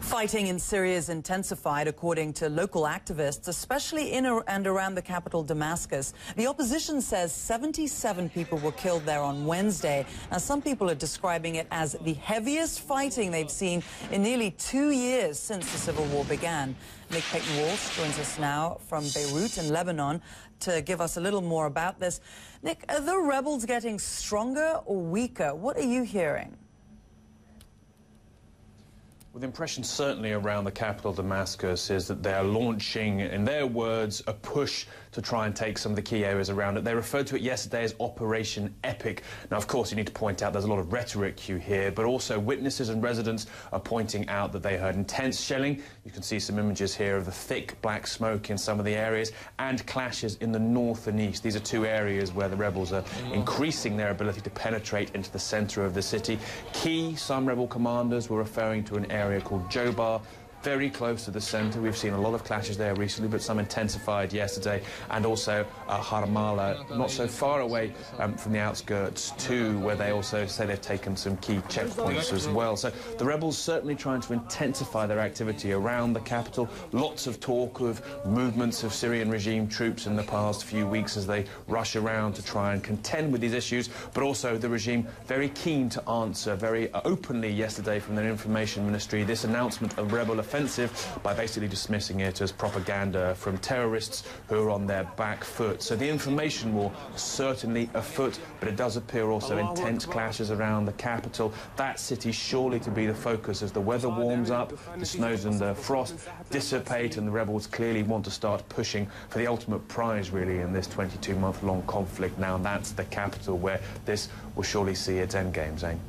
Fighting in Syria is intensified, according to local activists, especially in and around the capital, Damascus. The opposition says 77 people were killed there on Wednesday. Now, some people are describing it as the heaviest fighting they've seen in nearly 2 years since the civil war began. Nick Payton-Walsh joins us now from Beirut in Lebanon to give us a little more about this. Nick, are the rebels getting stronger or weaker? What are you hearing? Well, the impression certainly around the capital, Damascus, is that they are launching, in their words, a push to try and take some of the key areas around it. They referred to it yesterday as Operation Epic. Now, of course, you need to point out there's a lot of rhetoric you hear, but also witnesses and residents are pointing out that they heard intense shelling. You can see some images here of the thick black smoke in some of the areas and clashes in the north and east. These are two areas where the rebels are increasing their ability to penetrate into the centre of the city. Some rebel commanders were referring to an area called Jobar, very close to the centre. We've seen a lot of clashes there recently, but some intensified yesterday, and also Haramala, not so far away from the outskirts too, where they also say they've taken some key checkpoints as well. So the rebels certainly trying to intensify their activity around the capital. Lots of talk of movements of Syrian regime troops in the past few weeks as they rush around to try and contend with these issues, but also the regime very keen to answer very openly yesterday from their information ministry this announcement of rebel offensive by basically dismissing it as propaganda from terrorists who are on their back foot. So the information war certainly afoot, but it does appear also intense clashes around the capital. That city surely to be the focus as the weather warms up, the snows and the frost dissipate, and the rebels clearly want to start pushing for the ultimate prize really in this 22-month-long conflict. Now that's the capital where this will surely see its end game, Zane.